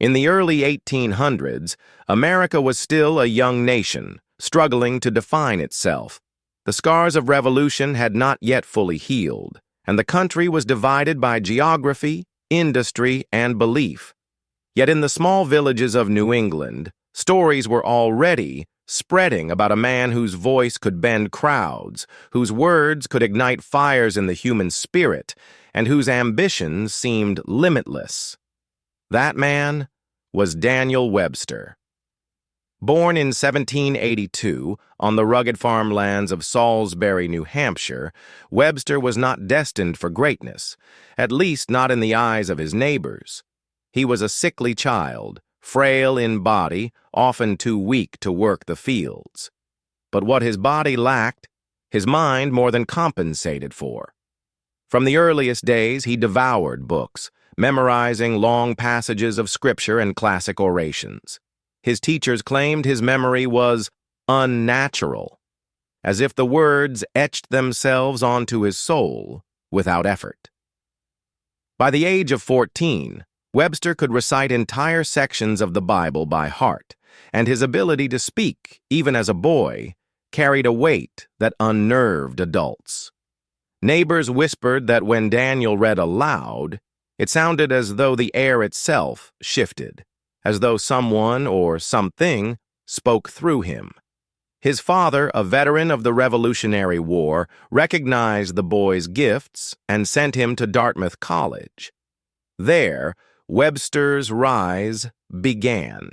In the early 1800s, America was still a young nation, struggling to define itself. The scars of revolution had not yet fully healed, and the country was divided by geography, industry, and belief. Yet in the small villages of New England, stories were already spreading about a man whose voice could bend crowds, whose words could ignite fires in the human spirit, and whose ambitions seemed limitless. That man was Daniel Webster. Born in 1782 on the rugged farmlands of Salisbury, New Hampshire, Webster was not destined for greatness, at least not in the eyes of his neighbors. He was a sickly child, frail in body, often too weak to work the fields. But what his body lacked, his mind more than compensated for. From the earliest days, he devoured books, memorizing long passages of scripture and classic orations. His teachers claimed his memory was unnatural, as if the words etched themselves onto his soul without effort. By the age of 14, Webster could recite entire sections of the Bible by heart, and his ability to speak, even as a boy, carried a weight that unnerved adults. Neighbors whispered that when Daniel read aloud, it sounded as though the air itself shifted, as though someone or something spoke through him. His father, a veteran of the Revolutionary War, recognized the boy's gifts and sent him to Dartmouth College. There, Webster's rise began.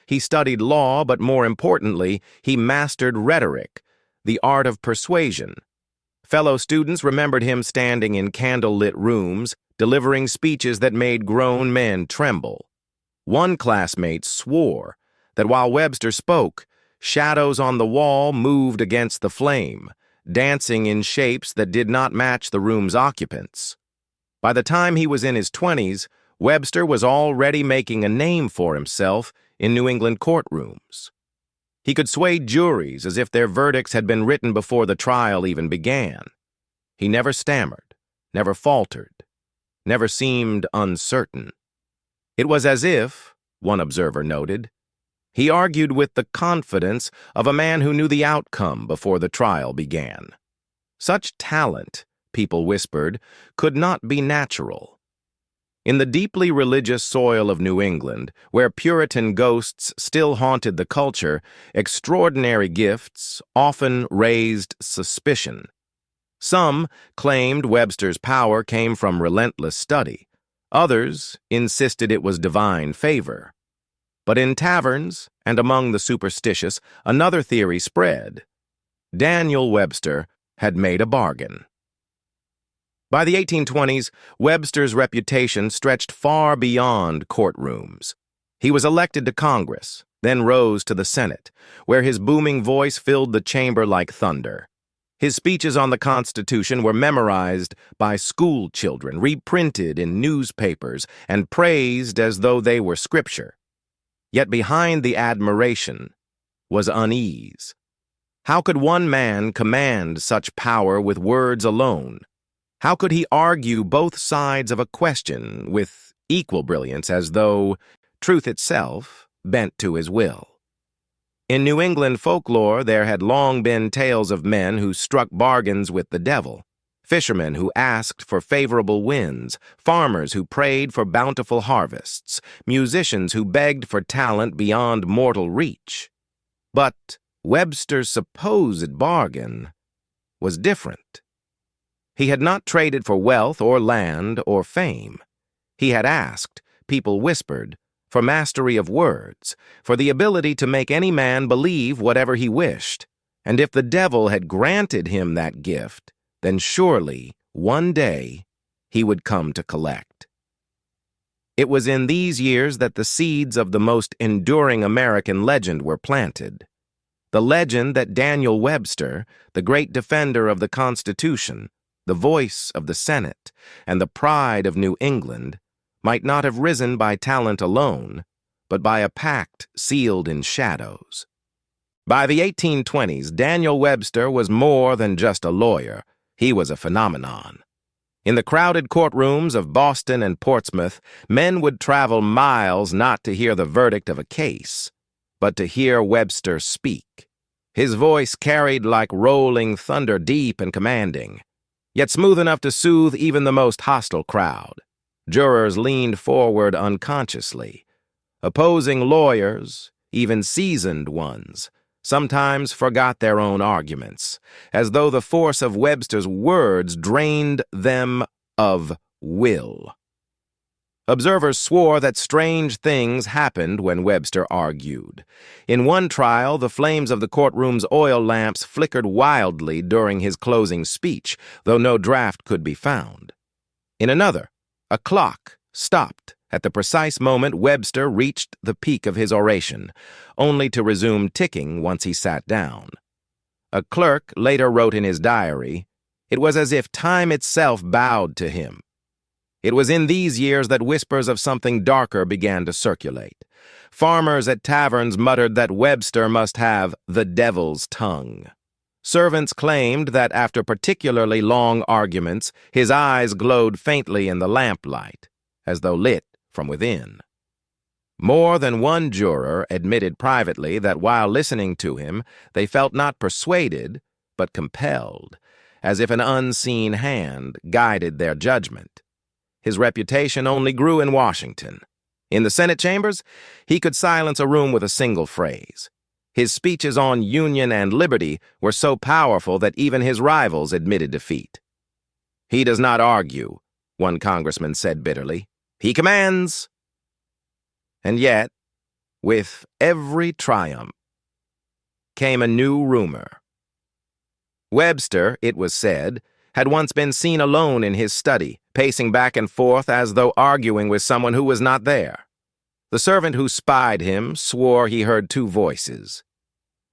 He studied law, but more importantly, he mastered rhetoric, the art of persuasion. Fellow students remembered him standing in candle-lit rooms, delivering speeches that made grown men tremble. One classmate swore that while Webster spoke, shadows on the wall moved against the flame, dancing in shapes that did not match the room's occupants. By the time he was in his 20s, Webster was already making a name for himself in New England courtrooms. He could sway juries as if their verdicts had been written before the trial even began. He never stammered, never faltered, never seemed uncertain. It was as if, one observer noted, he argued with the confidence of a man who knew the outcome before the trial began. Such talent, people whispered, could not be natural. In the deeply religious soil of New England, where Puritan ghosts still haunted the culture, extraordinary gifts often raised suspicion. Some claimed Webster's power came from relentless study. Others insisted it was divine favor. But in taverns and among the superstitious, another theory spread. Daniel Webster had made a bargain. By the 1820s, Webster's reputation stretched far beyond courtrooms. He was elected to Congress, then rose to the Senate, where his booming voice filled the chamber like thunder. His speeches on the Constitution were memorized by school children, reprinted in newspapers, and praised as though they were scripture. Yet behind the admiration was unease. How could one man command such power with words alone? How could he argue both sides of a question with equal brilliance as though truth itself bent to his will? In New England folklore, there had long been tales of men who struck bargains with the devil, fishermen who asked for favorable winds, farmers who prayed for bountiful harvests, musicians who begged for talent beyond mortal reach. But Webster's supposed bargain was different. He had not traded for wealth or land or fame. He had asked, people whispered, for mastery of words, for the ability to make any man believe whatever he wished. And if the devil had granted him that gift, then surely, one day, he would come to collect. It was in these years that the seeds of the most enduring American legend were planted. The legend that Daniel Webster, the great defender of the Constitution, the voice of the Senate, and the pride of New England, might not have risen by talent alone, but by a pact sealed in shadows. By the 1820s, Daniel Webster was more than just a lawyer. He was a phenomenon. In the crowded courtrooms of Boston and Portsmouth, men would travel miles not to hear the verdict of a case, but to hear Webster speak. His voice carried like rolling thunder, deep and commanding, yet smooth enough to soothe even the most hostile crowd. Jurors leaned forward unconsciously. Opposing lawyers, even seasoned ones, sometimes forgot their own arguments, as though the force of Webster's words drained them of will. Observers swore that strange things happened when Webster argued. In one trial, the flames of the courtroom's oil lamps flickered wildly during his closing speech, though no draft could be found. In another, a clock stopped at the precise moment Webster reached the peak of his oration, only to resume ticking once he sat down. A clerk later wrote in his diary, "It was as if time itself bowed to him." It was in these years that whispers of something darker began to circulate. Farmers at taverns muttered that Webster must have the devil's tongue. Servants claimed that after particularly long arguments, his eyes glowed faintly in the lamplight, as though lit from within. More than one juror admitted privately that while listening to him, they felt not persuaded, but compelled, as if an unseen hand guided their judgment. His reputation only grew in Washington. In the Senate chambers, he could silence a room with a single phrase. His speeches on union and liberty were so powerful that even his rivals admitted defeat. "He does not argue," one congressman said bitterly. "He commands." And yet, with every triumph, came a new rumor. Webster, it was said, had once been seen alone in his study, pacing back and forth as though arguing with someone who was not there. The servant who spied him swore he heard two voices,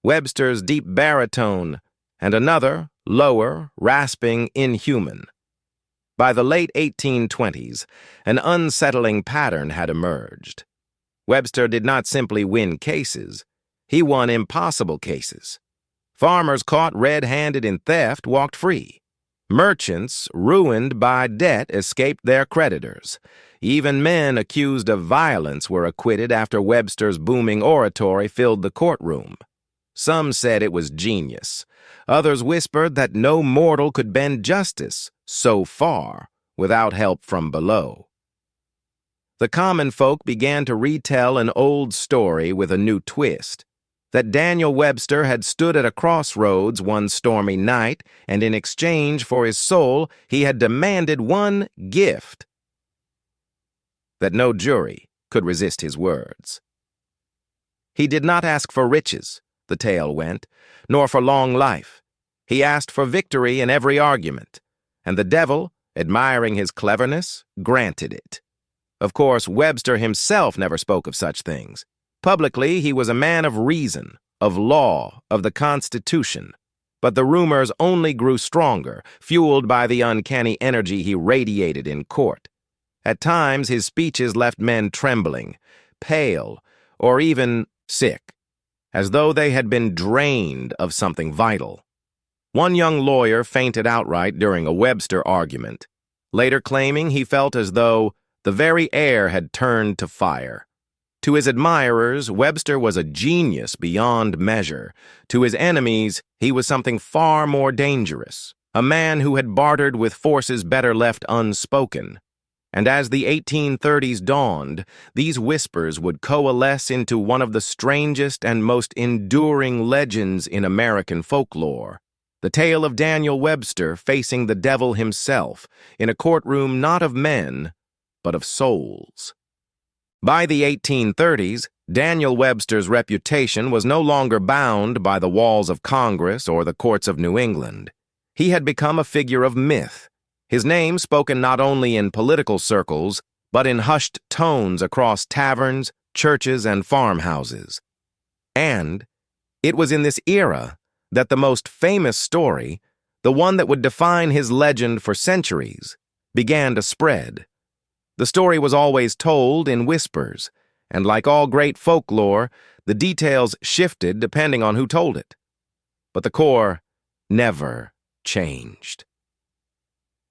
Webster's deep baritone and another, lower, rasping, inhuman. By the late 1820s, an unsettling pattern had emerged. Webster did not simply win cases, he won impossible cases. Farmers caught red-handed in theft walked free. Merchants, ruined by debt, escaped their creditors. Even men accused of violence were acquitted after Webster's booming oratory filled the courtroom. Some said it was genius. Others whispered that no mortal could bend justice so far without help from below. The common folk began to retell an old story with a new twist, that Daniel Webster had stood at a crossroads one stormy night, and in exchange for his soul, he had demanded one gift. That no jury could resist his words. He did not ask for riches, the tale went, nor for long life. He asked for victory in every argument, and the devil, admiring his cleverness, granted it. Of course, Webster himself never spoke of such things. Publicly, he was a man of reason, of law, of the Constitution. But the rumors only grew stronger, fueled by the uncanny energy he radiated in court. At times, his speeches left men trembling, pale, or even sick, as though they had been drained of something vital. One young lawyer fainted outright during a Webster argument, later claiming he felt as though the very air had turned to fire. To his admirers, Webster was a genius beyond measure. To his enemies, he was something far more dangerous, a man who had bartered with forces better left unspoken. And as the 1830s dawned, these whispers would coalesce into one of the strangest and most enduring legends in American folklore, the tale of Daniel Webster facing the devil himself in a courtroom not of men, but of souls. By the 1830s, Daniel Webster's reputation was no longer bound by the walls of Congress or the courts of New England. He had become a figure of myth, his name spoken not only in political circles, but in hushed tones across taverns, churches, and farmhouses. And it was in this era that the most famous story, the one that would define his legend for centuries, began to spread. The story was always told in whispers, and like all great folklore, the details shifted depending on who told it. But the core never changed.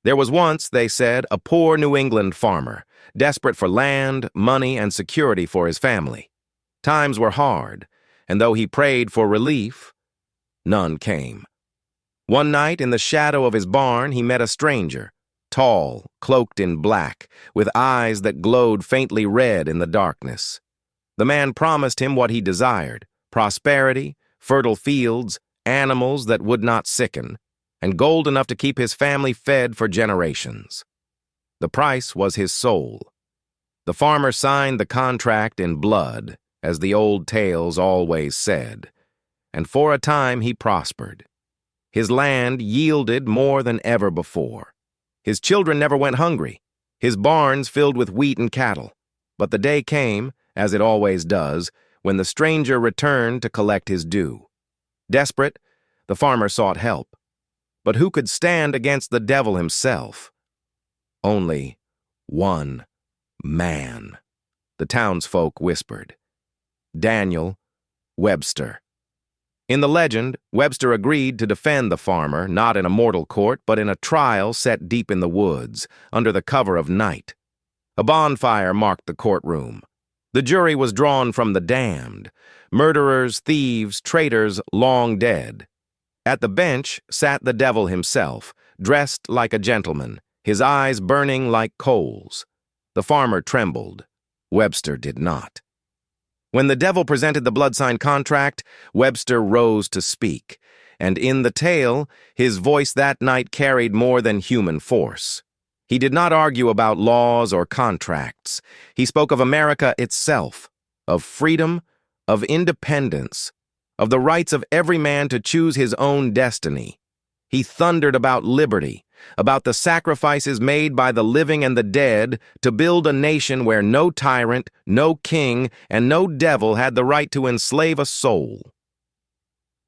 There was once, they said, a poor New England farmer, desperate for land, money, and security for his family. Times were hard, and though he prayed for relief, none came. One night, in the shadow of his barn, he met a stranger, tall, cloaked in black, with eyes that glowed faintly red in the darkness. The man promised him what he desired: prosperity, fertile fields, animals that would not sicken, and gold enough to keep his family fed for generations. The price was his soul. The farmer signed the contract in blood, as the old tales always said, and for a time he prospered. His land yielded more than ever before. His children never went hungry, his barns filled with wheat and cattle. But the day came, as it always does, when the stranger returned to collect his due. Desperate, the farmer sought help. But who could stand against the devil himself? Only one man, the townsfolk whispered. Daniel Webster. In the legend, Webster agreed to defend the farmer, not in a mortal court, but in a trial set deep in the woods, under the cover of night. A bonfire marked the courtroom. The jury was drawn from the damned, murderers, thieves, traitors long dead. At the bench sat the devil himself, dressed like a gentleman, his eyes burning like coals. The farmer trembled. Webster did not. When the devil presented the blood-signed contract, Webster rose to speak, and in the tale, his voice that night carried more than human force. He did not argue about laws or contracts. He spoke of America itself, of freedom, of independence, of the rights of every man to choose his own destiny. He thundered about liberty, about the sacrifices made by the living and the dead to build a nation where no tyrant, no king, and no devil had the right to enslave a soul.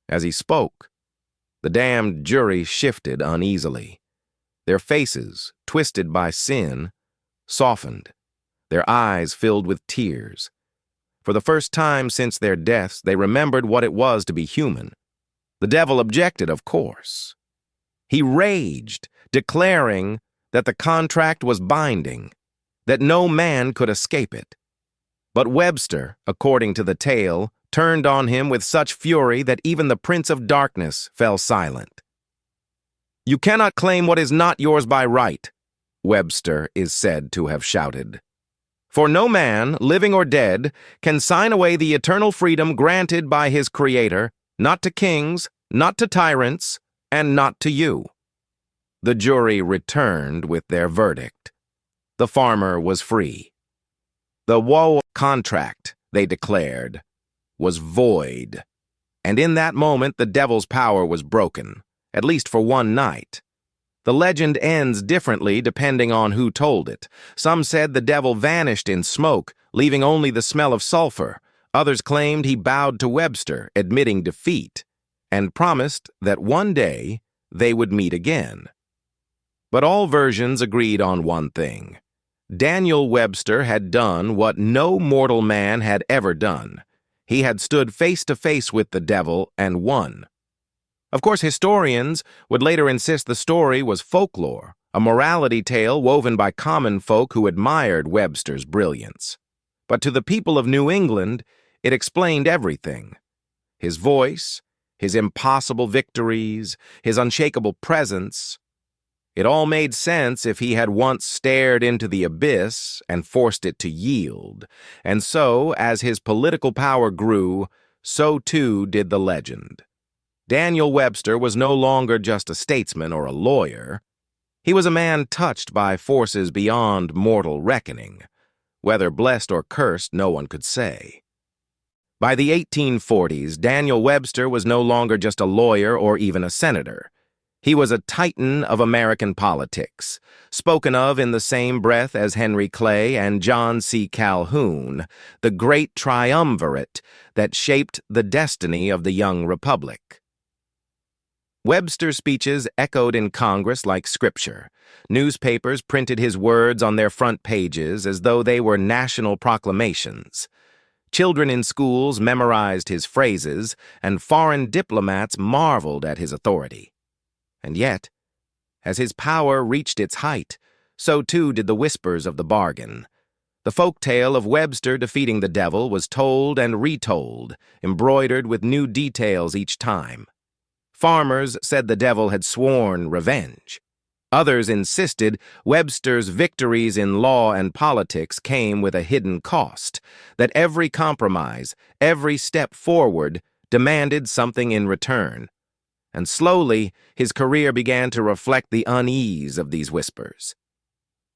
As he spoke, the damned jury shifted uneasily. Their faces, twisted by sin, softened, their eyes filled with tears. For the first time since their deaths, they remembered what it was to be human. The devil objected, of course. He raged, declaring that the contract was binding, that no man could escape it. But Webster, according to the tale, turned on him with such fury that even the Prince of Darkness fell silent. "You cannot claim what is not yours by right," Webster is said to have shouted. "For no man, living or dead, can sign away the eternal freedom granted by his Creator, not to kings, not to tyrants, and not to you." The jury returned with their verdict. The farmer was free. The woe contract, they declared, was void. And in that moment, the devil's power was broken, at least for one night. The legend ends differently depending on who told it. Some said the devil vanished in smoke, leaving only the smell of sulfur. Others claimed he bowed to Webster, admitting defeat, and promised that one day they would meet again. But all versions agreed on one thing. Daniel Webster had done what no mortal man had ever done. He had stood face to face with the devil and won. Of course, historians would later insist the story was folklore, a morality tale woven by common folk who admired Webster's brilliance. But to the people of New England, it explained everything. His voice, his impossible victories, his unshakable presence. It all made sense if he had once stared into the abyss and forced it to yield. And so, as his political power grew, so too did the legend. Daniel Webster was no longer just a statesman or a lawyer. He was a man touched by forces beyond mortal reckoning. Whether blessed or cursed, no one could say. By the 1840s, Daniel Webster was no longer just a lawyer or even a senator. He was a titan of American politics, spoken of in the same breath as Henry Clay and John C. Calhoun, the great triumvirate that shaped the destiny of the young republic. Webster's speeches echoed in Congress like scripture. Newspapers printed his words on their front pages as though they were national proclamations. Children in schools memorized his phrases, and foreign diplomats marveled at his authority. And yet, As his power reached its height, so too did the whispers of the bargain. The folk tale of Webster defeating the devil was told and retold, embroidered with new details each time. Farmers said the devil had sworn revenge. Others insisted Webster's victories in law and politics came with a hidden cost, that every compromise, every step forward, demanded something in return. And slowly, his career began to reflect the unease of these whispers.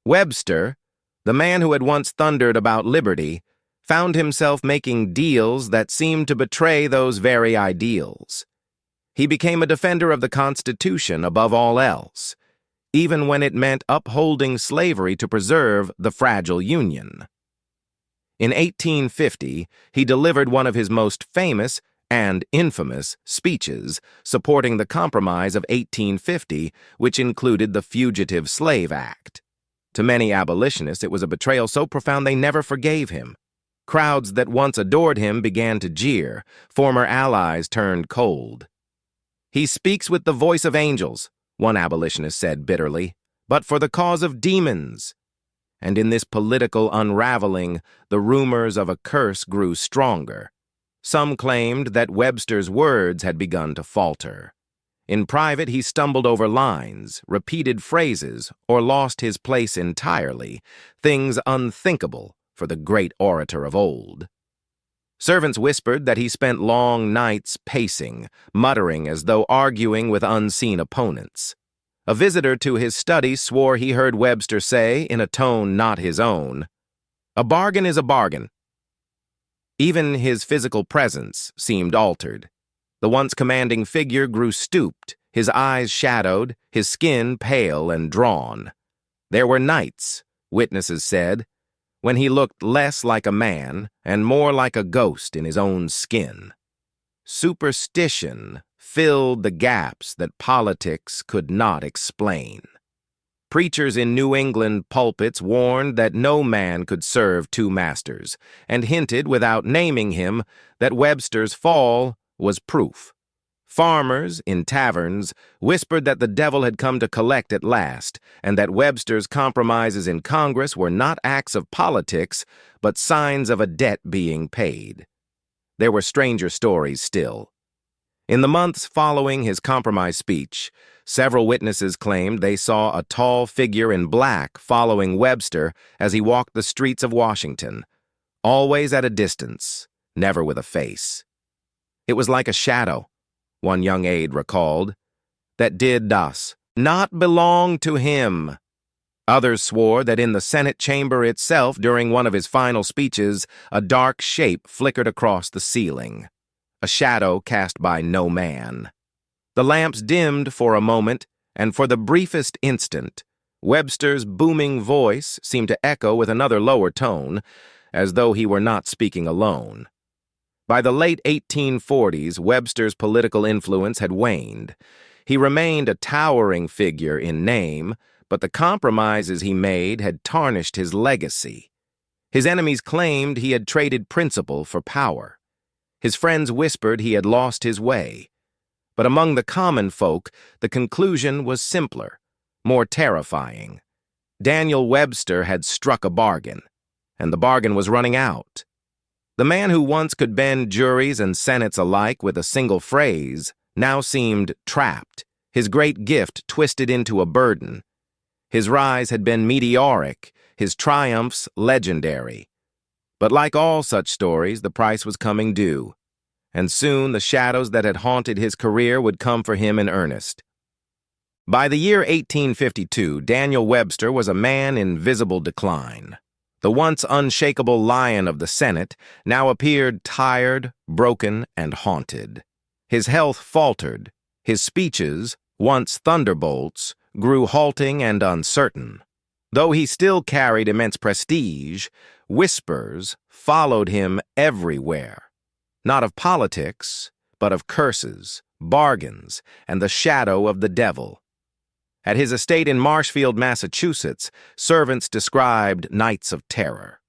Webster, the man who had once thundered about liberty, found himself making deals that seemed to betray those very ideals. He became a defender of the Constitution above all else, even when it meant upholding slavery to preserve the fragile Union. In 1850, he delivered one of his most famous and infamous speeches supporting the Compromise of 1850, which included the Fugitive Slave Act. To many abolitionists, it was a betrayal so profound they never forgave him. Crowds that once adored him began to jeer. Former allies turned cold. "He speaks with the voice of angels," one abolitionist said bitterly, "but for the cause of demons." And in this political unraveling, the rumors of a curse grew stronger. Some claimed that Webster's words had begun to falter. In private, he stumbled over lines, repeated phrases, or lost his place entirely, things unthinkable for the great orator of old. Servants whispered that he spent long nights pacing, muttering as though arguing with unseen opponents. A visitor to his study swore he heard Webster say, in a tone not his own, "A bargain is a bargain." Even his physical presence seemed altered. The once commanding figure grew stooped, his eyes shadowed, his skin pale and drawn. There were nights, witnesses said, when he looked less like a man and more like a ghost in his own skin. Superstition filled the gaps that politics could not explain. Preachers in New England pulpits warned that no man could serve two masters, and hinted, without naming him, that Webster's fall was proof. Farmers, in taverns, whispered that the devil had come to collect at last, and that Webster's compromises in Congress were not acts of politics, but signs of a debt being paid. There were stranger stories still. In the months following his compromise speech, several witnesses claimed they saw a tall figure in black following Webster as he walked the streets of Washington, always at a distance, never with a face. It was like a shadow, one young aide recalled, that did not belong to him. Others swore that in the Senate chamber itself during one of his final speeches, a dark shape flickered across the ceiling, a shadow cast by no man. The lamps dimmed for a moment, and for the briefest instant, Webster's booming voice seemed to echo with another lower tone, as though he were not speaking alone. By the late 1840s, Webster's political influence had waned. He remained a towering figure in name, but the compromises he made had tarnished his legacy. His enemies claimed he had traded principle for power. His friends whispered he had lost his way. But among the common folk, the conclusion was simpler, more terrifying. Daniel Webster had struck a bargain, and the bargain was running out. The man who once could bend juries and senates alike with a single phrase now seemed trapped, his great gift twisted into a burden. His rise had been meteoric, his triumphs legendary. But like all such stories, the price was coming due, and soon the shadows that had haunted his career would come for him in earnest. By the year 1852, Daniel Webster was a man in visible decline. The once unshakable lion of the Senate now appeared tired, broken, and haunted. His health faltered. His speeches, once thunderbolts, grew halting and uncertain. Though he still carried immense prestige, whispers followed him everywhere. Not of politics, but of curses, bargains, and the shadow of the devil. At his estate in Marshfield, Massachusetts, servants described nights of terror.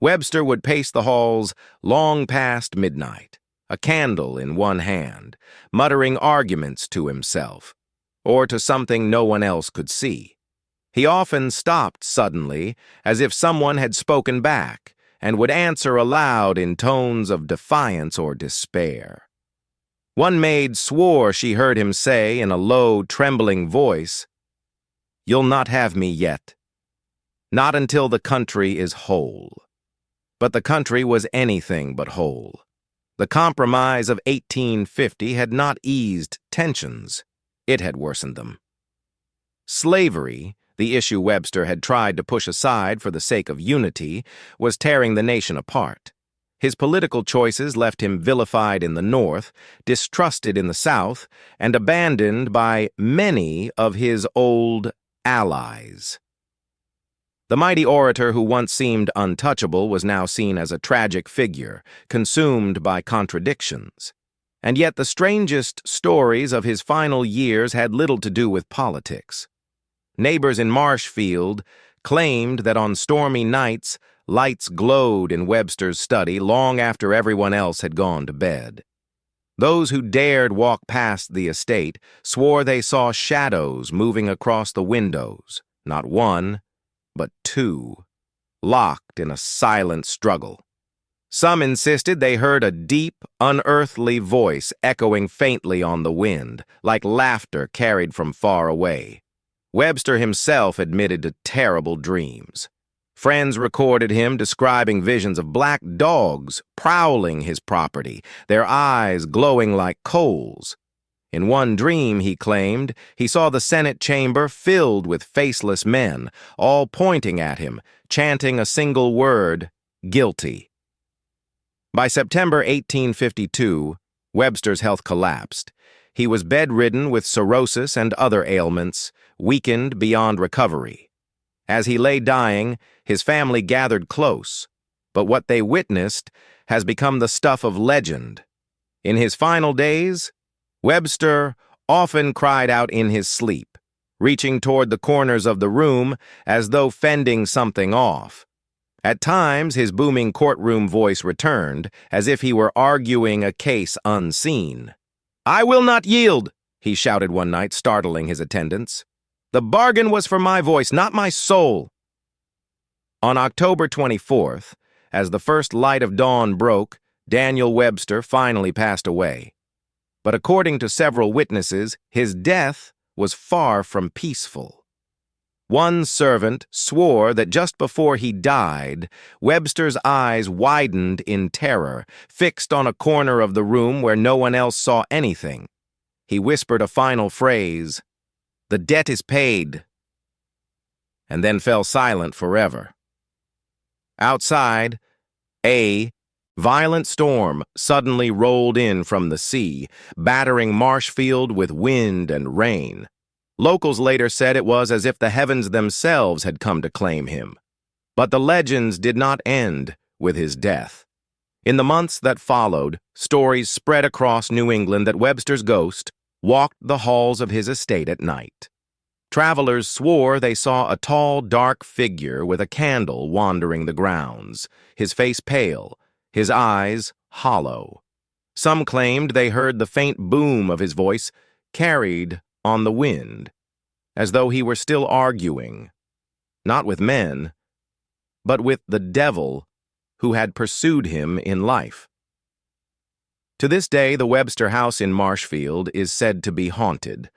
Webster would pace the halls long past midnight, a candle in one hand, muttering arguments to himself. or to something no one else could see. He often stopped suddenly, as if someone had spoken back, and would answer aloud in tones of defiance or despair. One maid swore she heard him say in a low, trembling voice, "You'll not have me yet. Not until the country is whole." But the country was anything but whole. The Compromise of 1850 had not eased tensions. It had worsened them. Slavery, the issue Webster had tried to push aside for the sake of unity, was tearing the nation apart. His political choices left him vilified in the North, distrusted in the South, and abandoned by many of his old allies. The mighty orator who once seemed untouchable was now seen as a tragic figure, consumed by contradictions. And yet the strangest stories of his final years had little to do with politics. Neighbors in Marshfield claimed that on stormy nights, lights glowed in Webster's study long after everyone else had gone to bed. Those who dared walk past the estate swore they saw shadows moving across the windows, not one, but two, locked in a silent struggle. Some insisted they heard a deep, unearthly voice echoing faintly on the wind, like laughter carried from far away. Webster himself admitted to terrible dreams. Friends recorded him describing visions of black dogs prowling his property, their eyes glowing like coals. In one dream, he claimed, he saw the Senate chamber filled with faceless men, all pointing at him, chanting a single word, "Guilty." By September 1852, Webster's health collapsed. He was bedridden with cirrhosis and other ailments, weakened beyond recovery. As he lay dying, his family gathered close, but what they witnessed has become the stuff of legend. In his final days, Webster often cried out in his sleep, reaching toward the corners of the room as though fending something off. At times, his booming courtroom voice returned, as if he were arguing a case unseen. "I will not yield," he shouted one night, startling his attendants. "The bargain was for my voice, not my soul." On October 24th, as the first light of dawn broke, Daniel Webster finally passed away. But according to several witnesses, his death was far from peaceful. One servant swore that just before he died, Webster's eyes widened in terror, fixed on a corner of the room where no one else saw anything. He whispered a final phrase, "The debt is paid," and then fell silent forever. Outside, a violent storm suddenly rolled in from the sea, battering Marshfield with wind and rain. Locals later said it was as if the heavens themselves had come to claim him. But the legends did not end with his death. In the months that followed, stories spread across New England that Webster's ghost walked the halls of his estate at night. Travelers swore they saw a tall, dark figure with a candle wandering the grounds, his face pale, his eyes hollow. Some claimed they heard the faint boom of his voice carried on the wind, as though he were still arguing, not with men, but with the devil who had pursued him in life. To this day, the Webster house in Marshfield is said to be haunted.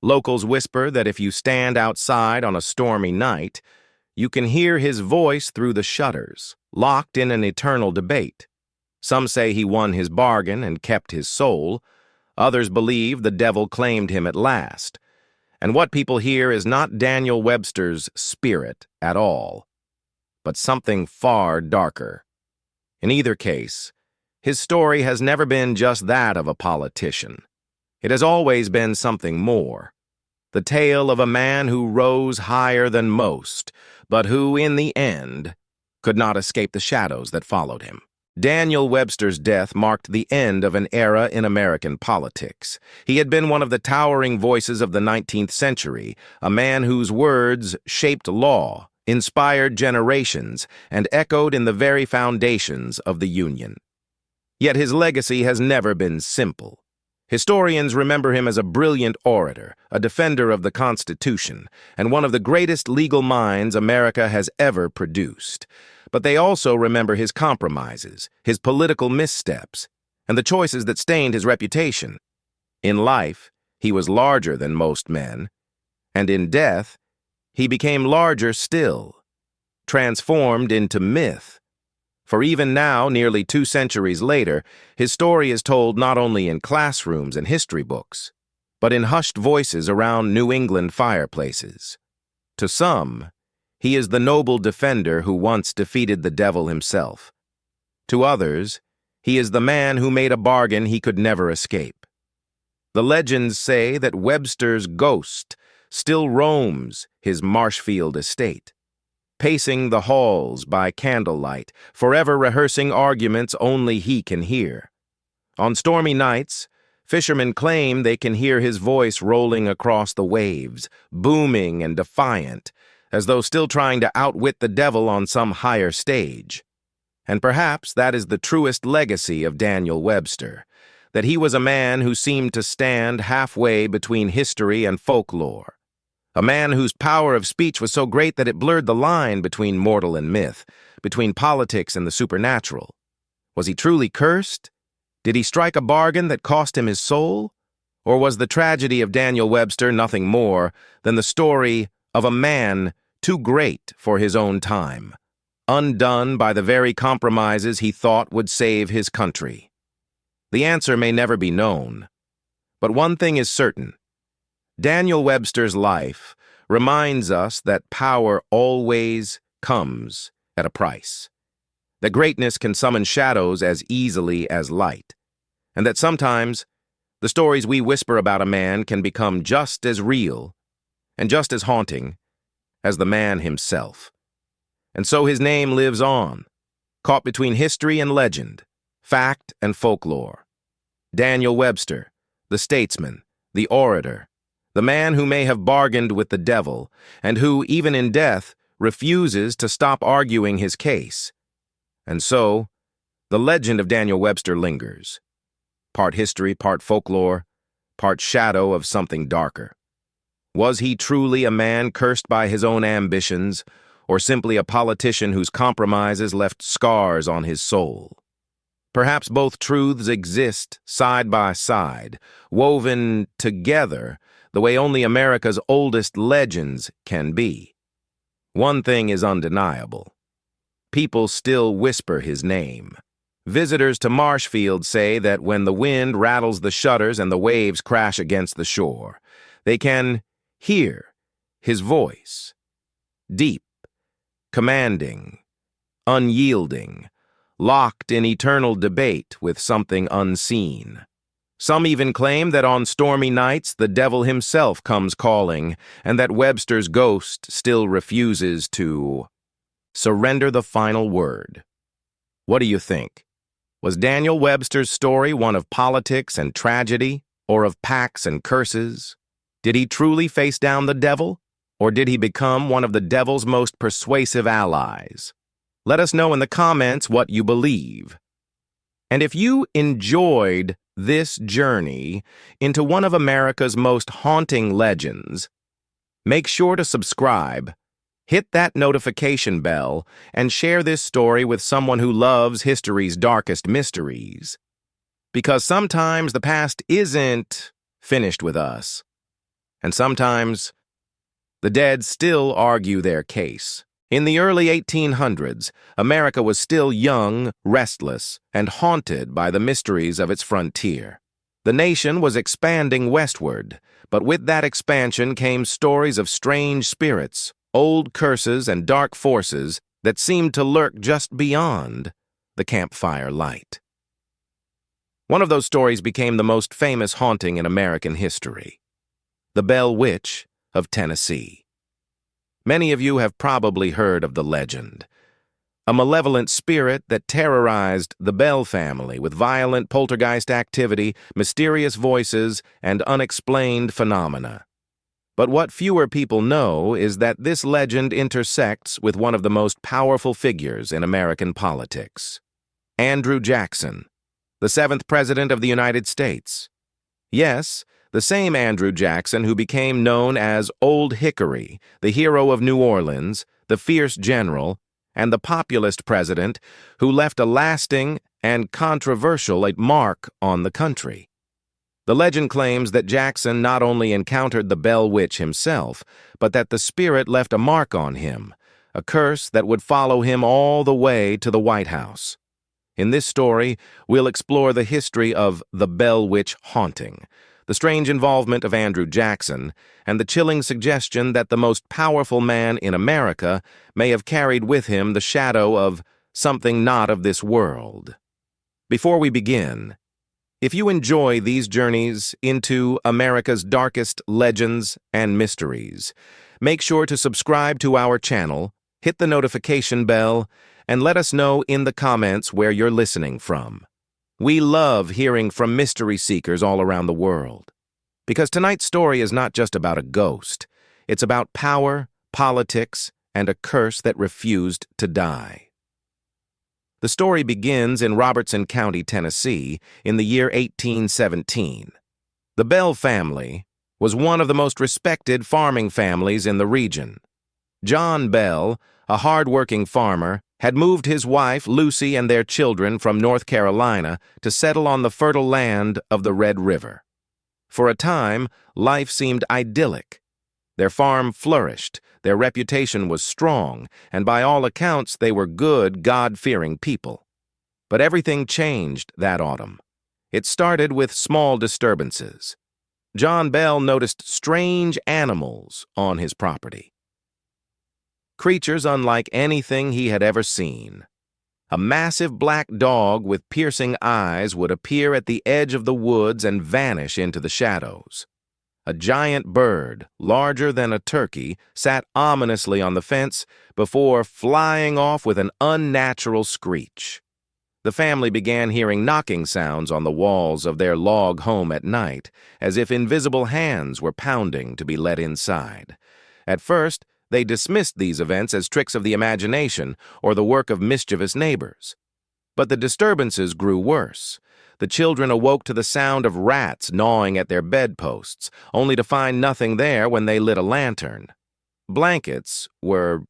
Locals whisper that if you stand outside on a stormy night, you can hear his voice through the shutters, locked in an eternal debate. Some say he won his bargain and kept his soul. Others believe the devil claimed him at last. And what people hear is not Daniel Webster's spirit at all, but something far darker. In either case, his story has never been just that of a politician. It has always been something more. The tale of a man who rose higher than most, but who, in the end, could not escape the shadows that followed him. Daniel Webster's death marked the end of an era in American politics. He had been one of the towering voices of the 19th century, a man whose words shaped law, inspired generations, and echoed in the very foundations of the Union. Yet his legacy has never been simple. Historians remember him as a brilliant orator, a defender of the Constitution, and one of the greatest legal minds America has ever produced. But they also remember his compromises, his political missteps, and the choices that stained his reputation. In life, he was larger than most men, and in death, he became larger still, transformed into myth. For even now, nearly 2 centuries later, his story is told not only in classrooms and history books, but in hushed voices around New England fireplaces. To some, he is the noble defender who once defeated the devil himself. To others, he is the man who made a bargain he could never escape. The legends say that Webster's ghost still roams his Marshfield estate, pacing the halls by candlelight, forever rehearsing arguments only he can hear. On stormy nights, fishermen claim they can hear his voice rolling across the waves, booming and defiant, as though still trying to outwit the devil on some higher stage. And perhaps that is the truest legacy of Daniel Webster, that he was a man who seemed to stand halfway between history and folklore. A man whose power of speech was so great that it blurred the line between mortal and myth, between politics and the supernatural. Was he truly cursed? Did he strike a bargain that cost him his soul? Or was the tragedy of Daniel Webster nothing more than the story of a man too great for his own time, undone by the very compromises he thought would save his country? The answer may never be known, but one thing is certain. Daniel Webster's life reminds us that power always comes at a price, that greatness can summon shadows as easily as light, and that sometimes the stories we whisper about a man can become just as real and just as haunting as the man himself. And so his name lives on, caught between history and legend, fact and folklore. Daniel Webster, the statesman, the orator, the man who may have bargained with the devil, and who, even in death, refuses to stop arguing his case. And so, the legend of Daniel Webster lingers, part history, part folklore, part shadow of something darker. Was he truly a man cursed by his own ambitions, or simply a politician whose compromises left scars on his soul? Perhaps both truths exist side by side, woven together the way only America's oldest legends can be. One thing is undeniable. People still whisper his name. Visitors to Marshfield say that when the wind rattles the shutters and the waves crash against the shore, they can hear his voice. Deep, commanding, unyielding, locked in eternal debate with something unseen. Some even claim that on stormy nights the devil himself comes calling, and that Webster's ghost still refuses to surrender the final word. What do you think? Was Daniel Webster's story one of politics and tragedy, or of pacts and curses? Did he truly face down the devil, or did he become one of the devil's most persuasive allies? Let us know in the comments what you believe. And if you enjoyed this journey into one of America's most haunting legends, make sure to subscribe, hit that notification bell, and share this story with someone who loves history's darkest mysteries. Because sometimes the past isn't finished with us, and sometimes the dead still argue their case. In the early 1800s, America was still young, restless, and haunted by the mysteries of its frontier. The nation was expanding westward, but with that expansion came stories of strange spirits, old curses, and dark forces that seemed to lurk just beyond the campfire light. One of those stories became the most famous haunting in American history, the Bell Witch of Tennessee. Many of you have probably heard of the legend, a malevolent spirit that terrorized the Bell family with violent poltergeist activity, mysterious voices, and unexplained phenomena. But what fewer people know is that this legend intersects with one of the most powerful figures in American politics, Andrew Jackson, the 7th President of the United States. Yes, the same Andrew Jackson who became known as Old Hickory, the hero of New Orleans, the fierce general, and the populist president who left a lasting and controversial mark on the country. The legend claims that Jackson not only encountered the Bell Witch himself, but that the spirit left a mark on him, a curse that would follow him all the way to the White House. In this story, we'll explore the history of the Bell Witch haunting, the strange involvement of Andrew Jackson, and the chilling suggestion that the most powerful man in America may have carried with him the shadow of something not of this world. Before we begin, if you enjoy these journeys into America's darkest legends and mysteries, make sure to subscribe to our channel, hit the notification bell, and let us know in the comments where you're listening from. We love hearing from mystery seekers all around the world. Because tonight's story is not just about a ghost. It's about power, politics, and a curse that refused to die. The story begins in Robertson County, Tennessee, in the year 1817. The Bell family was one of the most respected farming families in the region. John Bell, a hard-working farmer, had moved his wife, Lucy, and their children from North Carolina to settle on the fertile land of the Red River. For a time, life seemed idyllic. Their farm flourished, their reputation was strong, and by all accounts they were good, God-fearing people. But everything changed that autumn. It started with small disturbances. John Bell noticed strange animals on his property. Creatures unlike anything he had ever seen. A massive black dog with piercing eyes would appear at the edge of the woods and vanish into the shadows. A giant bird, larger than a turkey, sat ominously on the fence before flying off with an unnatural screech. The family began hearing knocking sounds on the walls of their log home at night, as if invisible hands were pounding to be let inside. At first, they dismissed these events as tricks of the imagination or the work of mischievous neighbors. But the disturbances grew worse. The children awoke to the sound of rats gnawing at their bedposts, only to find nothing there when they lit a lantern. Blankets were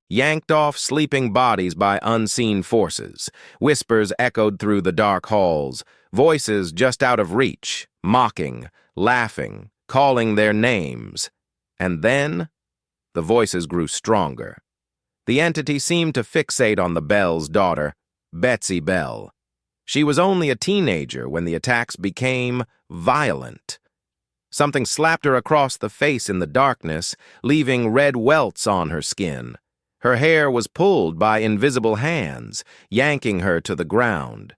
yanked off sleeping bodies by unseen forces. Whispers echoed through the dark halls, voices just out of reach, mocking, laughing, calling their names. And then the voices grew stronger. The entity seemed to fixate on the Bell's daughter, Betsy Bell. She was only a teenager when the attacks became violent. Something slapped her across the face in the darkness, leaving red welts on her skin. Her hair was pulled by invisible hands, yanking her to the ground.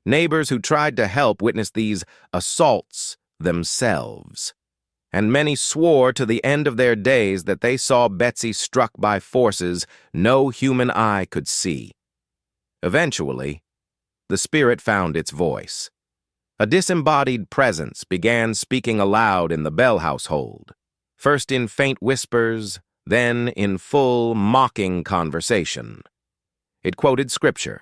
Neighbors who tried to help witnessed these assaults themselves. And many swore to the end of their days that they saw Betsy struck by forces no human eye could see. Eventually, the spirit found its voice. A disembodied presence began speaking aloud in the Bell household, first in faint whispers, then in full, mocking conversation. It quoted scripture.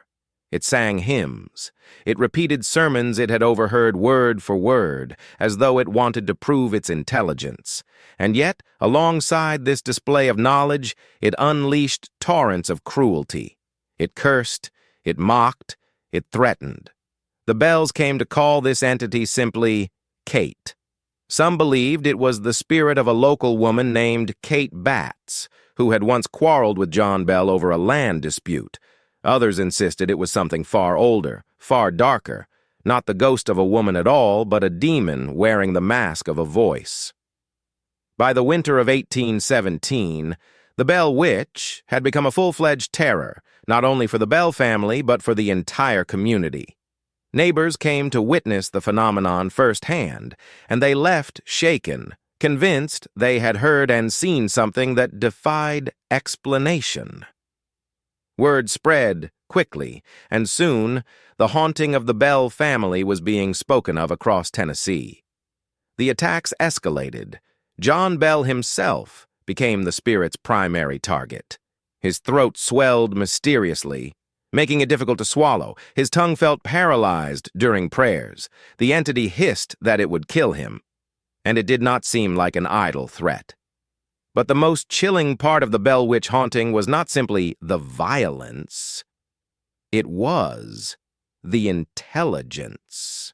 It sang hymns. It repeated sermons it had overheard word for word, as though it wanted to prove its intelligence. And yet, alongside this display of knowledge, it unleashed torrents of cruelty. It cursed, it mocked, it threatened. The Bells came to call this entity simply Kate. Some believed it was the spirit of a local woman named Kate Batts, who had once quarreled with John Bell over a land dispute. Others insisted it was something far older, far darker, not the ghost of a woman at all, but a demon wearing the mask of a voice. By the winter of 1817, the Bell Witch had become a full-fledged terror, not only for the Bell family, but for the entire community. Neighbors came to witness the phenomenon firsthand, and they left shaken, convinced they had heard and seen something that defied explanation. Word spread quickly, and soon the haunting of the Bell family was being spoken of across Tennessee. The attacks escalated. John Bell himself became the spirit's primary target. His throat swelled mysteriously, making it difficult to swallow. His tongue felt paralyzed during prayers. The entity hissed that it would kill him, and it did not seem like an idle threat. But the most chilling part of the Bell Witch haunting was not simply the violence. It was the intelligence.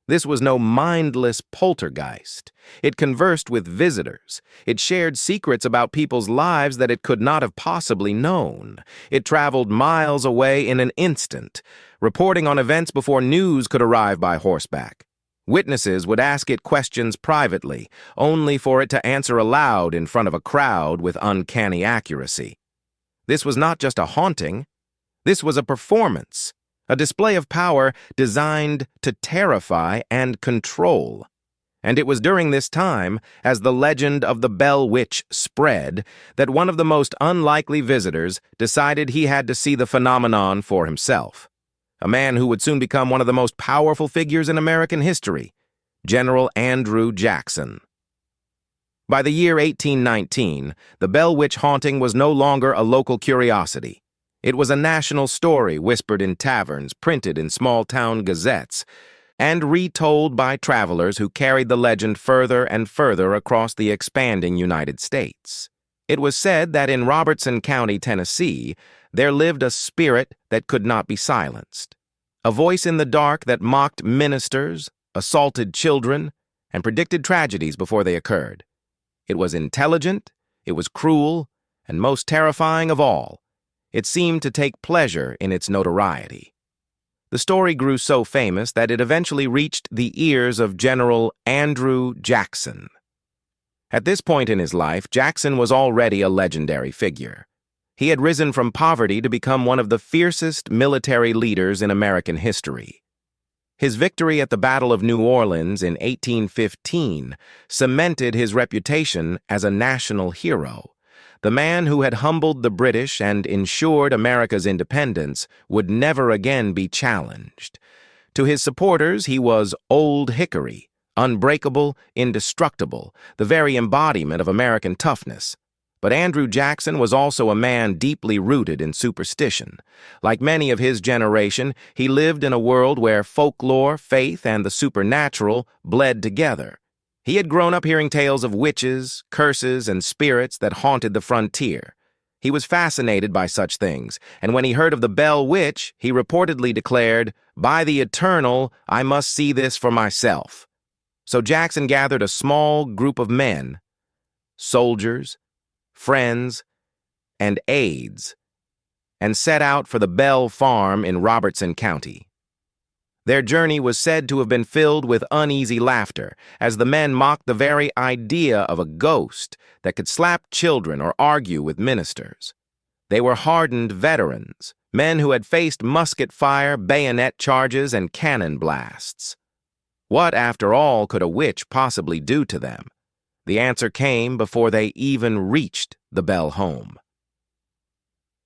This was no mindless poltergeist. It conversed with visitors. It shared secrets about people's lives that it could not have possibly known. It traveled miles away in an instant, reporting on events before news could arrive by horseback. Witnesses would ask it questions privately, only for it to answer aloud in front of a crowd with uncanny accuracy. This was not just a haunting. This was a performance. A display of power designed to terrify and control. And it was during this time, as the legend of the Bell Witch spread, that one of the most unlikely visitors decided he had to see the phenomenon for himself. A man who would soon become one of the most powerful figures in American history, General Andrew Jackson. By the year 1819, the Bell Witch haunting was no longer a local curiosity. It was a national story whispered in taverns, printed in small-town gazettes, and retold by travelers who carried the legend further and further across the expanding United States. It was said that in Robertson County, Tennessee, there lived a spirit that could not be silenced, a voice in the dark that mocked ministers, assaulted children, and predicted tragedies before they occurred. It was intelligent, it was cruel, and most terrifying of all, it seemed to take pleasure in its notoriety. The story grew so famous that it eventually reached the ears of General Andrew Jackson. At this point in his life, Jackson was already a legendary figure. He had risen from poverty to become one of the fiercest military leaders in American history. His victory at the Battle of New Orleans in 1815 cemented his reputation as a national hero. The man who had humbled the British and ensured America's independence would never again be challenged. To his supporters, he was Old Hickory, unbreakable, indestructible, the very embodiment of American toughness. But Andrew Jackson was also a man deeply rooted in superstition. Like many of his generation, he lived in a world where folklore, faith, and the supernatural bled together. He had grown up hearing tales of witches, curses, and spirits that haunted the frontier. He was fascinated by such things, and when he heard of the Bell Witch, he reportedly declared, "By the Eternal, I must see this for myself." So Jackson gathered a small group of men, soldiers, friends, and aides, and set out for the Bell Farm in Robertson County. Their journey was said to have been filled with uneasy laughter, as the men mocked the very idea of a ghost that could slap children or argue with ministers. They were hardened veterans, men who had faced musket fire, bayonet charges, and cannon blasts. What, after all, could a witch possibly do to them? The answer came before they even reached the Bell home.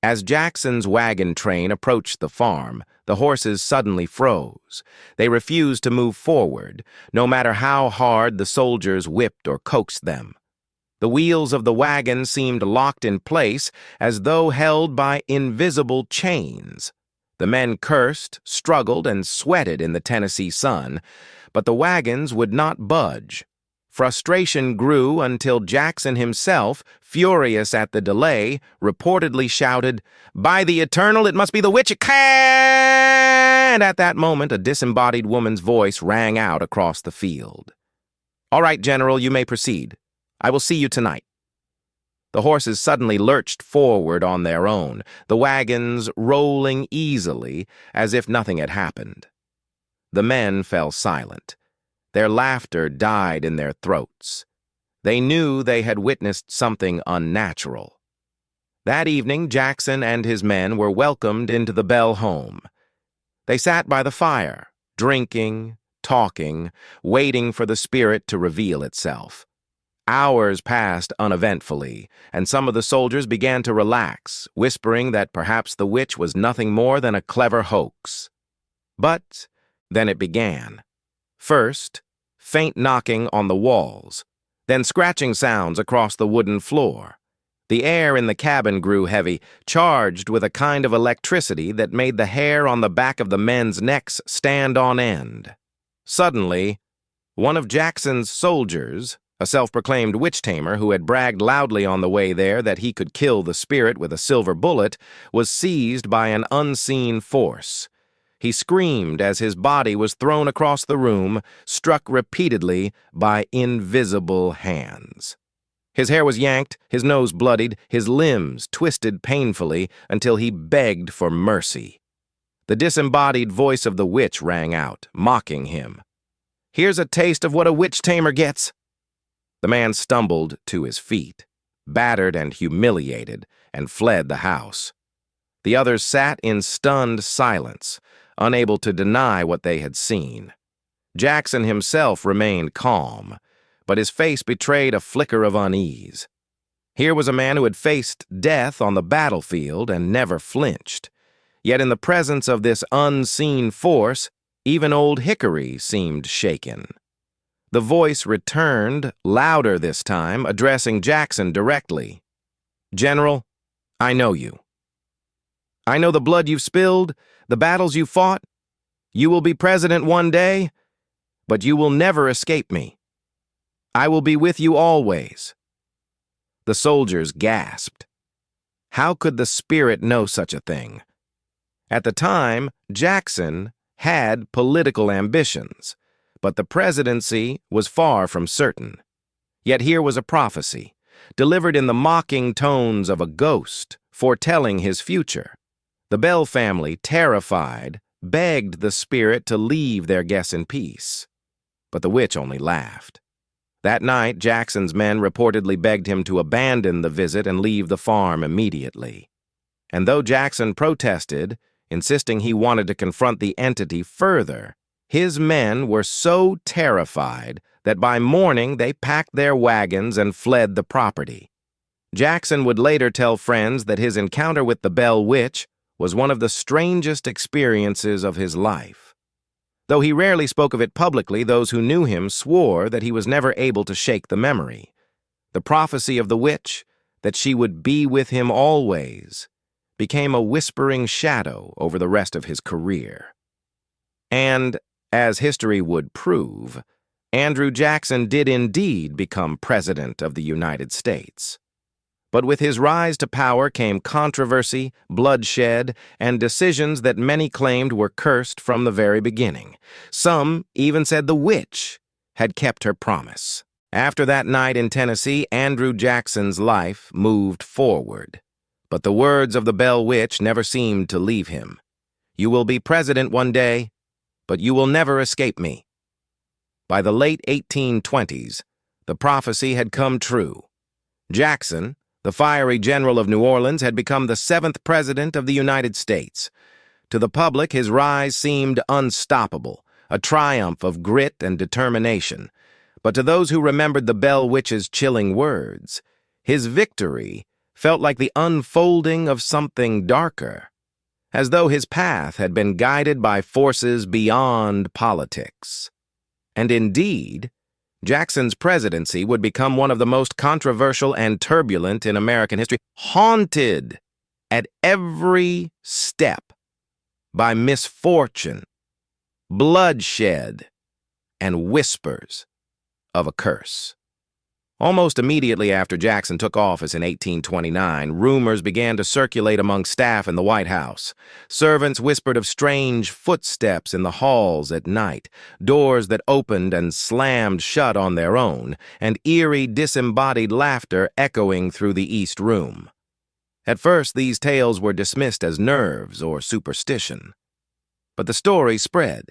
As Jackson's wagon train approached the farm, the horses suddenly froze. They refused to move forward, no matter how hard the soldiers whipped or coaxed them. The wheels of the wagon seemed locked in place, as though held by invisible chains. The men cursed, struggled, and sweated in the Tennessee sun, but the wagons would not budge. Frustration grew until Jackson himself, furious at the delay, reportedly shouted, "By the Eternal, it must be the witch!" And at that moment, a disembodied woman's voice rang out across the field. "All right, General, you may proceed. I will see you tonight." The horses suddenly lurched forward on their own, the wagons rolling easily as if nothing had happened. The men fell silent. Their laughter died in their throats. They knew they had witnessed something unnatural. That evening, Jackson and his men were welcomed into the Bell home. They sat by the fire, drinking, talking, waiting for the spirit to reveal itself. Hours passed uneventfully, and some of the soldiers began to relax, whispering that perhaps the witch was nothing more than a clever hoax. But then it began. First, faint knocking on the walls, then scratching sounds across the wooden floor. The air in the cabin grew heavy, charged with a kind of electricity that made the hair on the back of the men's necks stand on end. Suddenly, one of Jackson's soldiers, a self-proclaimed witch-tamer who had bragged loudly on the way there that he could kill the spirit with a silver bullet, was seized by an unseen force. He screamed as his body was thrown across the room, struck repeatedly by invisible hands. His hair was yanked, his nose bloodied, his limbs twisted painfully until he begged for mercy. The disembodied voice of the witch rang out, mocking him. "Here's a taste of what a witch-tamer gets." The man stumbled to his feet, battered and humiliated, and fled the house. The others sat in stunned silence, unable to deny what they had seen. Jackson himself remained calm, but his face betrayed a flicker of unease. Here was a man who had faced death on the battlefield and never flinched. Yet in the presence of this unseen force, even old Hickory seemed shaken. The voice returned, louder this time, addressing Jackson directly. "General, I know you. I know the blood you've spilled, the battles you fought. You will be president one day, but you will never escape me. I will be with you always." The soldiers gasped. How could the spirit know such a thing? At the time, Jackson had political ambitions, but the presidency was far from certain. Yet here was a prophecy, delivered in the mocking tones of a ghost, foretelling his future. The Bell family, terrified, begged the spirit to leave their guests in peace. But the witch only laughed. That night, Jackson's men reportedly begged him to abandon the visit and leave the farm immediately. And though Jackson protested, insisting he wanted to confront the entity further, his men were so terrified that by morning they packed their wagons and fled the property. Jackson would later tell friends that his encounter with the Bell Witch was one of the strangest experiences of his life. Though he rarely spoke of it publicly, those who knew him swore that he was never able to shake the memory. The prophecy of the witch, that she would be with him always, became a whispering shadow over the rest of his career. And, as history would prove, Andrew Jackson did indeed become President of the United States. But with his rise to power came controversy, bloodshed, and decisions that many claimed were cursed from the very beginning. Some even said the witch had kept her promise. After that night in Tennessee, Andrew Jackson's life moved forward. But the words of the Bell Witch never seemed to leave him. "You will be president one day, but you will never escape me." By the late 1820s, the prophecy had come true. Jackson, the fiery general of New Orleans, had become the 7th president of the United States. To the public, his rise seemed unstoppable, a triumph of grit and determination. But to those who remembered the Bell Witch's chilling words, his victory felt like the unfolding of something darker, as though his path had been guided by forces beyond politics. And indeed, Jackson's presidency would become one of the most controversial and turbulent in American history, haunted at every step by misfortune, bloodshed, and whispers of a curse. Almost immediately after Jackson took office in 1829, rumors began to circulate among staff in the White House. Servants whispered of strange footsteps in the halls at night, doors that opened and slammed shut on their own, and eerie, disembodied laughter echoing through the East Room. At first, these tales were dismissed as nerves or superstition. But the story spread.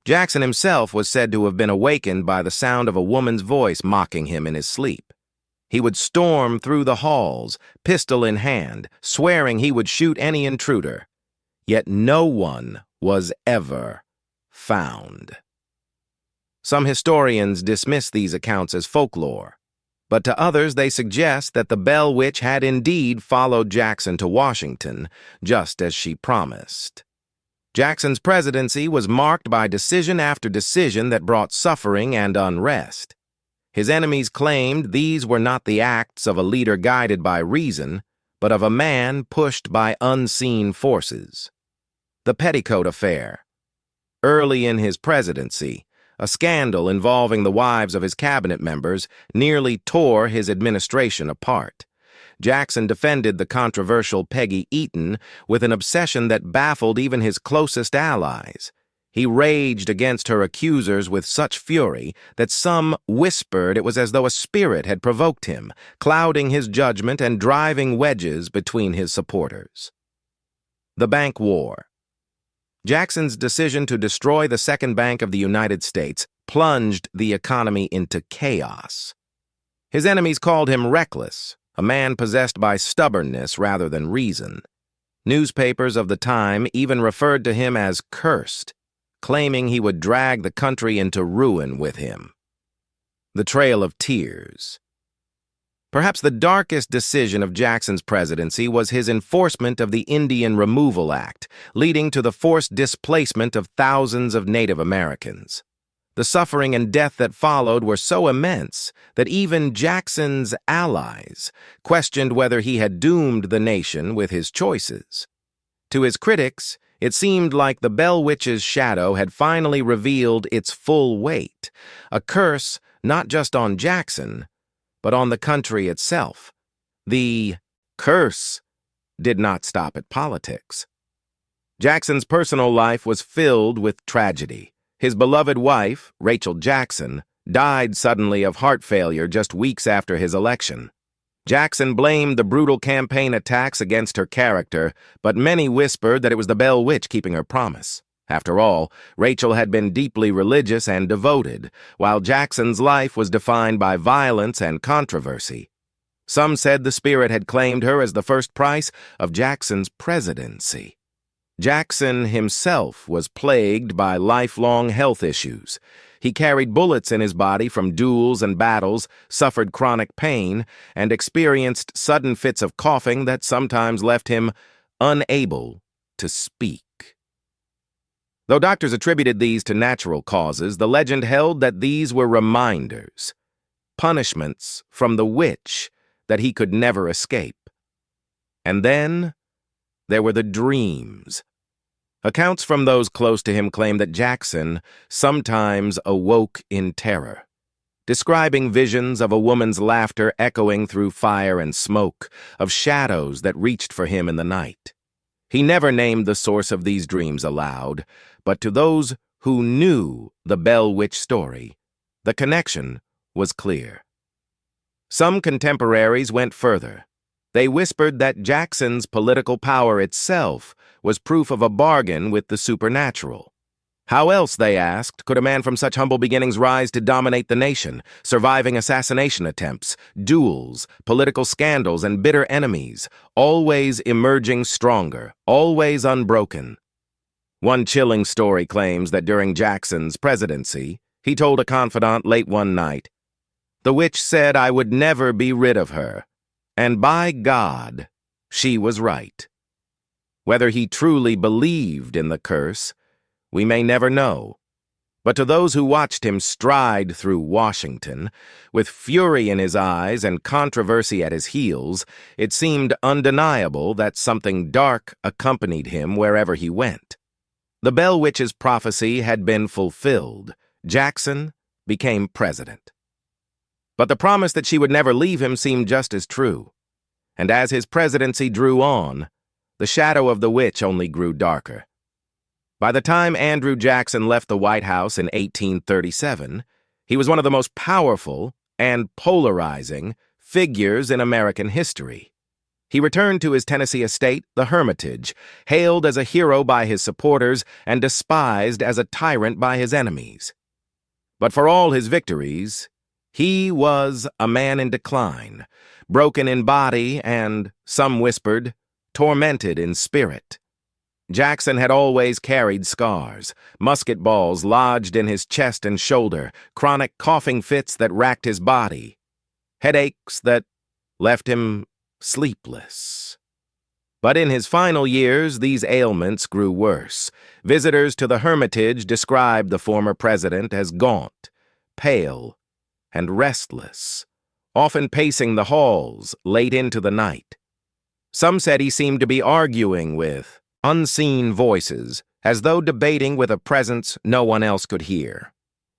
Jackson himself was said to have been awakened by the sound of a woman's voice mocking him in his sleep. He would storm through the halls, pistol in hand, swearing he would shoot any intruder. Yet no one was ever found. Some historians dismiss these accounts as folklore, but to others they suggest that the Bell Witch had indeed followed Jackson to Washington, just as she promised. Jackson's presidency was marked by decision after decision that brought suffering and unrest. His enemies claimed these were not the acts of a leader guided by reason, but of a man pushed by unseen forces. The Petticoat Affair. Early in his presidency, a scandal involving the wives of his cabinet members nearly tore his administration apart. Jackson defended the controversial Peggy Eaton with an obsession that baffled even his closest allies. He raged against her accusers with such fury that some whispered it was as though a spirit had provoked him, clouding his judgment and driving wedges between his supporters. The Bank War. Jackson's decision to destroy the Second Bank of the United States plunged the economy into chaos. His enemies called him reckless, a man possessed by stubbornness rather than reason. Newspapers of the time even referred to him as cursed, claiming he would drag the country into ruin with him. The Trail of Tears. Perhaps the darkest decision of Jackson's presidency was his enforcement of the Indian Removal Act, leading to the forced displacement of thousands of Native Americans. The suffering and death that followed were so immense that even Jackson's allies questioned whether he had doomed the nation with his choices. To his critics, it seemed like the Bell Witch's shadow had finally revealed its full weight, a curse not just on Jackson, but on the country itself. The curse did not stop at politics. Jackson's personal life was filled with tragedy. His beloved wife, Rachel Jackson, died suddenly of heart failure just weeks after his election. Jackson blamed the brutal campaign attacks against her character, but many whispered that it was the Bell Witch keeping her promise. After all, Rachel had been deeply religious and devoted, while Jackson's life was defined by violence and controversy. Some said the spirit had claimed her as the first price of Jackson's presidency. Jackson himself was plagued by lifelong health issues. He carried bullets in his body from duels and battles, suffered chronic pain, and experienced sudden fits of coughing that sometimes left him unable to speak. Though doctors attributed these to natural causes, the legend held that these were reminders, punishments from the witch that he could never escape. And then there were the dreams. Accounts from those close to him claim that Jackson sometimes awoke in terror, describing visions of a woman's laughter echoing through fire and smoke, of shadows that reached for him in the night. He never named the source of these dreams aloud, but to those who knew the Bell Witch story, the connection was clear. Some contemporaries went further. They whispered that Jackson's political power itself was proof of a bargain with the supernatural. How else, they asked, could a man from such humble beginnings rise to dominate the nation, surviving assassination attempts, duels, political scandals, and bitter enemies, always emerging stronger, always unbroken? One chilling story claims that during Jackson's presidency, he told a confidant late one night, "The witch said I would never be rid of her, and by God, she was right." Whether he truly believed in the curse, we may never know. But to those who watched him stride through Washington, with fury in his eyes and controversy at his heels, it seemed undeniable that something dark accompanied him wherever he went. The Bell Witch's prophecy had been fulfilled. Jackson became president. But the promise that she would never leave him seemed just as true. And as his presidency drew on, the shadow of the witch only grew darker. By the time Andrew Jackson left the White House in 1837, he was one of the most powerful and polarizing figures in American history. He returned to his Tennessee estate, the Hermitage, hailed as a hero by his supporters and despised as a tyrant by his enemies. But for all his victories, he was a man in decline, broken in body and, some whispered, tormented in spirit. Jackson had always carried scars, musket balls lodged in his chest and shoulder, chronic coughing fits that racked his body, headaches that left him sleepless. But in his final years, these ailments grew worse. Visitors to the Hermitage described the former president as gaunt, pale, and restless, often pacing the halls late into the night. Some said he seemed to be arguing with unseen voices, as though debating with a presence no one else could hear.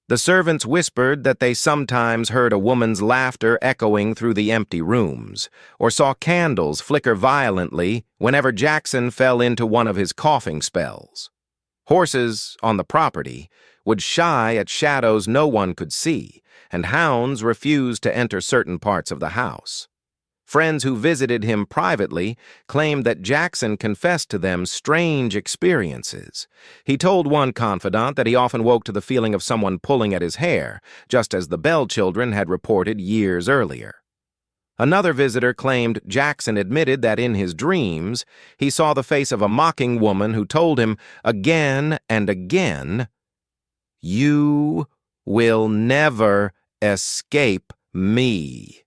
The servants whispered that they sometimes heard a woman's laughter echoing through the empty rooms, or saw candles flicker violently whenever Jackson fell into one of his coughing spells. Horses on the property would shy at shadows no one could see, and hounds refused to enter certain parts of the house. Friends who visited him privately claimed that Jackson confessed to them strange experiences. He told one confidant that he often woke to the feeling of someone pulling at his hair, just as the Bell children had reported years earlier. Another visitor claimed Jackson admitted that in his dreams he saw the face of a mocking woman who told him again and again, "You will never escape me."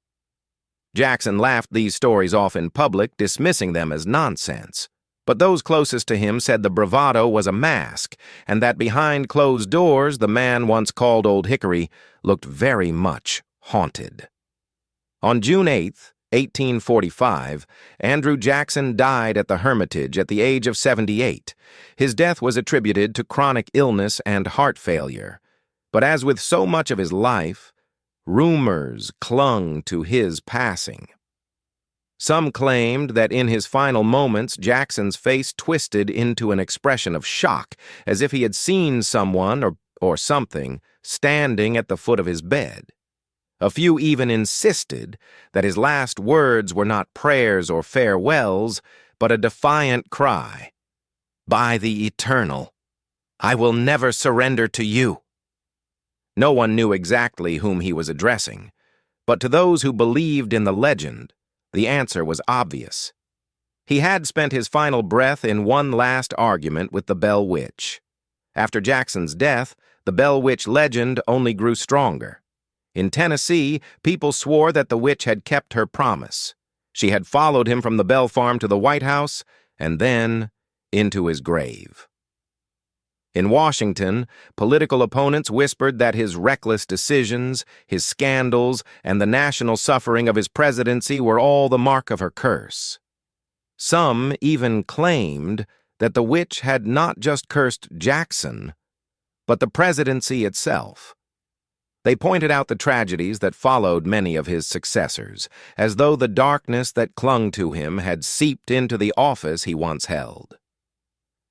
Jackson laughed these stories off in public, dismissing them as nonsense. But those closest to him said the bravado was a mask, and that behind closed doors the man once called Old Hickory looked very much haunted. On June 8, 1845, Andrew Jackson died at the Hermitage at the age of 78. His death was attributed to chronic illness and heart failure. But as with so much of his life, rumors clung to his passing. Some claimed that in his final moments, Jackson's face twisted into an expression of shock, as if he had seen someone or something standing at the foot of his bed. A few even insisted that his last words were not prayers or farewells, but a defiant cry, "By the Eternal, I will never surrender to you." No one knew exactly whom he was addressing, but to those who believed in the legend, the answer was obvious. He had spent his final breath in one last argument with the Bell Witch. After Jackson's death, the Bell Witch legend only grew stronger. In Tennessee, people swore that the witch had kept her promise. She had followed him from the Bell Farm to the White House, and then into his grave. In Washington, political opponents whispered that his reckless decisions, his scandals, and the national suffering of his presidency were all the mark of her curse. Some even claimed that the witch had not just cursed Jackson, but the presidency itself. They pointed out the tragedies that followed many of his successors, as though the darkness that clung to him had seeped into the office he once held.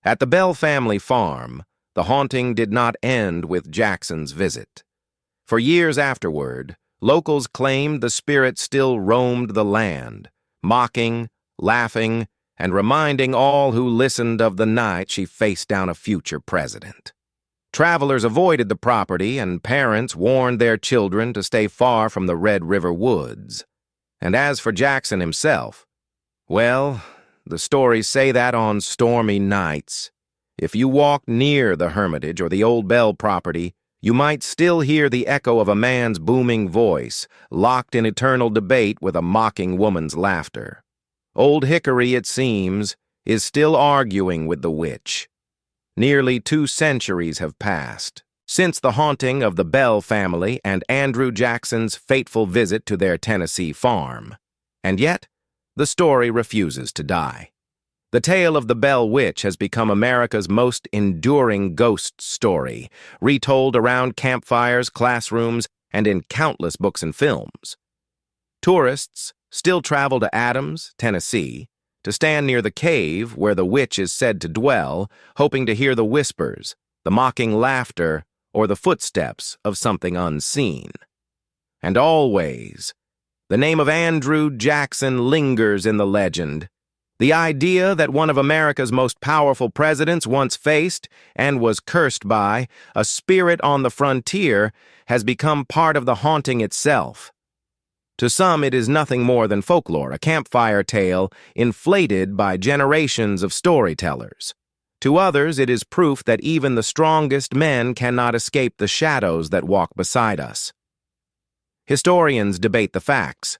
At the Bell family farm, the haunting did not end with Jackson's visit. For years afterward, locals claimed the spirit still roamed the land, mocking, laughing, and reminding all who listened of the night she faced down a future president. Travelers avoided the property, and parents warned their children to stay far from the Red River woods. And as for Jackson himself, well, the stories say that on stormy nights, if you walked near the Hermitage or the old Bell property, you might still hear the echo of a man's booming voice, locked in eternal debate with a mocking woman's laughter. Old Hickory, it seems, is still arguing with the witch. Nearly 2 centuries have passed since the haunting of the Bell family and Andrew Jackson's fateful visit to their Tennessee farm. And yet, the story refuses to die. The tale of the Bell Witch has become America's most enduring ghost story, retold around campfires, classrooms, and in countless books and films. Tourists still travel to Adams, Tennessee, to stand near the cave where the witch is said to dwell, hoping to hear the whispers, the mocking laughter, or the footsteps of something unseen. And always, the name of Andrew Jackson lingers in the legend. The idea that one of America's most powerful presidents once faced, and was cursed by, a spirit on the frontier has become part of the haunting itself. To some, it is nothing more than folklore, a campfire tale inflated by generations of storytellers. To others, it is proof that even the strongest men cannot escape the shadows that walk beside us. Historians debate the facts.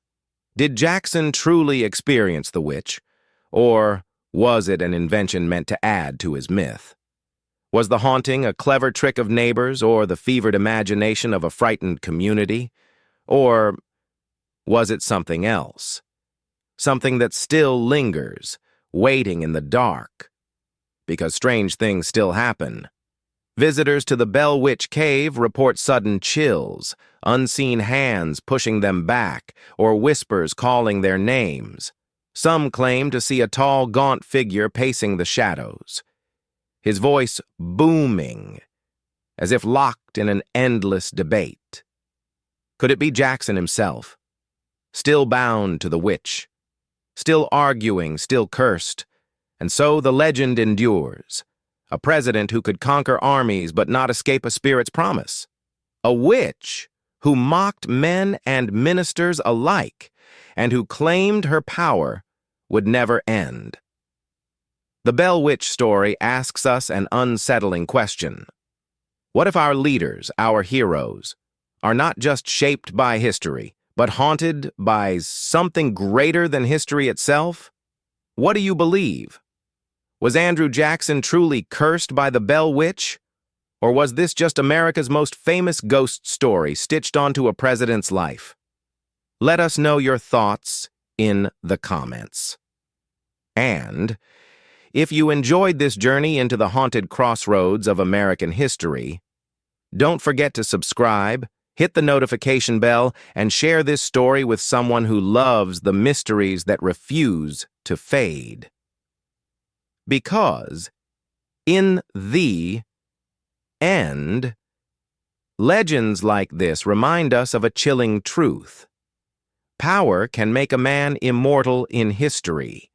Did Jackson truly experience the witch? Or was it an invention meant to add to his myth? Was the haunting a clever trick of neighbors or the fevered imagination of a frightened community? Or was it something else? Something that still lingers, waiting in the dark? Because strange things still happen. Visitors to the Bell Witch Cave report sudden chills, unseen hands pushing them back, or whispers calling their names. Some claim to see a tall, gaunt figure pacing the shadows, his voice booming, as if locked in an endless debate. Could it be Jackson himself, still bound to the witch, still arguing, still cursed? And so the legend endures. A president who could conquer armies but not escape a spirit's promise. A witch who mocked men and ministers alike, and who claimed her power would never end. The Bell Witch story asks us an unsettling question. What if our leaders, our heroes, are not just shaped by history, but haunted by something greater than history itself? What do you believe? Was Andrew Jackson truly cursed by the Bell Witch? Or was this just America's most famous ghost story stitched onto a president's life? Let us know your thoughts in the comments. And if you enjoyed this journey into the haunted crossroads of American history, don't forget to subscribe, hit the notification bell, and share this story with someone who loves the mysteries that refuse to fade. Because, in the end, legends like this remind us of a chilling truth. Power can make a man immortal in history,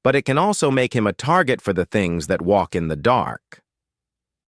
but it can also make him a target for the things that walk in the dark.